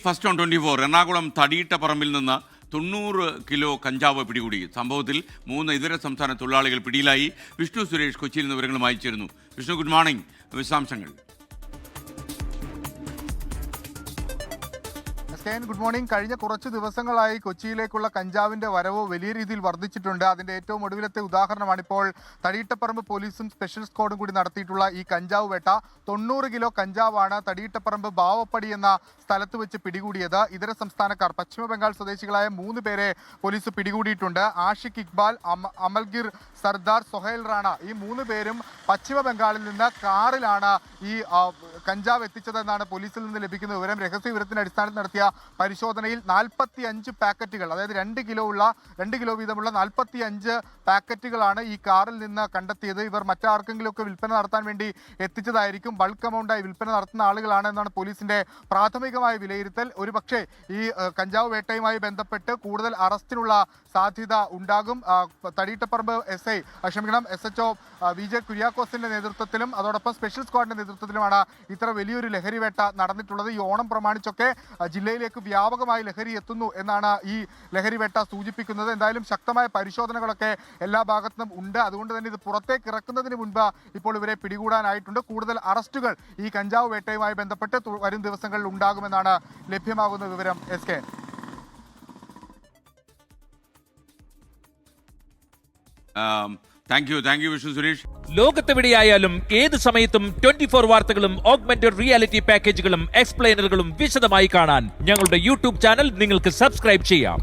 First on 24 Ernakulam തടിയിട്ടപ്പറമ്പിൽ നിന്ന് 90 kilo കഞ്ചാവ് പിടികൂടി. സംഭവത്തിൽ 3 ഇതര സംസ്ഥാന തൊഴിലാളികൾ പിടിയിലായി. വിഷ്ണു സുരേഷ് കൊച്ചിയിൽ നിന്ന് വിവരങ്ങളുമായി ചേരുന്നു. Vishnu, good morning. വിശദാംശങ്ങൾ. Good morning. കഴിഞ്ഞ കുറച്ച് ദിവസങ്ങളായി കൊച്ചിയിലേക്കുള്ള കഞ്ചാവിന്റെ വരവ് വലിയ രീതിയിൽ വർദ്ധിച്ചിട്ടുണ്ട്. അതിന്റെ ഏറ്റവും ഒടുവിലത്തെ ഉദാഹരണമാണ് ഇപ്പോൾ തടിയിട്ടപ്പറമ്പ് പോലീസും സ്പെഷ്യൽ സ്ക്വാഡും കൂടി നടത്തിയിട്ടുള്ള ഈ കഞ്ചാവ് വേട്ട. 90 കിലോ കഞ്ചാവാണ് തടിയിട്ടപ്പറമ്പ് ബാവപ്പടി എന്ന സ്ഥലത്ത് വെച്ച് പിടികൂടിയത്. ഇതര സംസ്ഥാനക്കാർ പശ്ചിമ ബംഗാൾ സ്വദേശികളായ 3 പേരെ പോലീസ് പിടികൂടിയിട്ടുണ്ട്. ആഷിഖ് ഇക്ബാൽ, അമൽഗിർ സർദാർ, സൊഹൈൽ റാണ, ഈ 3 പേരും പശ്ചിമ ബംഗാളിൽ നിന്ന് കാറിലാണ് ഈ കഞ്ചാവ് എത്തിച്ചതെന്നാണ് പോലീസിൽ നിന്ന് ലഭിക്കുന്ന വിവരം. രഹസ്യ വിവരത്തിന്റെ അടിസ്ഥാനത്തിൽ നടത്തിയ പരിശോധനയിൽ 45 പാക്കറ്റുകൾ, അതായത് 2 കിലോ വീതമുള്ള 45 പാക്കറ്റുകളാണ് ഈ കാറിൽ നിന്ന് കണ്ടെത്തിയത്. ഇവർ മറ്റാർക്കെങ്കിലുമൊക്കെ വിൽപ്പന നടത്താൻ വേണ്ടി എത്തിച്ചതായിരിക്കും. ബൾക്ക് എമൗണ്ടായി വിൽപ്പന നടത്തുന്ന ആളുകളാണ് എന്നാണ് പോലീസിന്റെ പ്രാഥമികമായ വിലയിരുത്തൽ. ഒരുപക്ഷെ ഈ കഞ്ചാവ് വേട്ടയുമായി ബന്ധപ്പെട്ട് കൂടുതൽ അറസ്റ്റിനുള്ള സാധ്യത ഉണ്ടാകും. തടിയിട്ടപ്പറമ്പ് SHO VJ കുര്യാക്കോസിന്റെ നേതൃത്വത്തിലും അതോടൊപ്പം സ്പെഷ്യൽ സ്ക്വാഡിന്റെ നേതൃത്വത്തിലുമാണ് ഇത്ര വലിയൊരു ലഹരി വേട്ട നടന്നിട്ടുള്ളത്. ഈ ഓണം പ്രമാണിച്ചൊക്കെ ജില്ലയിലേക്ക് വ്യാപകമായി ലഹരി എത്തുന്നു എന്നാണ് ഈ ലഹരി വേട്ട സൂചിപ്പിക്കുന്നത്. എന്തായാലും ശക്തമായ പരിശോധനകളൊക്കെ എല്ലാ ഭാഗത്തുനിന്നും ഉണ്ട്. അതുകൊണ്ട് തന്നെ ഇത് പുറത്തേക്ക് ഇറക്കുന്നതിന് മുൻപ് ഇപ്പോൾ ഇവരെ പിടികൂടാനായിട്ടുണ്ട്. കൂടുതൽ അറസ്റ്റുകൾ ഈ കഞ്ചാവ് വേട്ടയുമായി ബന്ധപ്പെട്ട് വരും ദിവസങ്ങളിൽ ഉണ്ടാകുമെന്നാണ് ലഭ്യമാകുന്ന വിവരം. SK. Thank you Vishnu Suresh. ലോകത്തെവിടെയായാലും ഏത് സമയത്തും 24 വാർത്തകളും ഓഗ്മെന്റഡ് റിയാലിറ്റി പാക്കേജുകളും എക്സ്പ്ലെയിനറുകളും വിശദമായി കാണാൻ ഞങ്ങളുടെ യൂട്യൂബ് ചാനൽ നിങ്ങൾക്ക് സബ്സ്ക്രൈബ് ചെയ്യാം.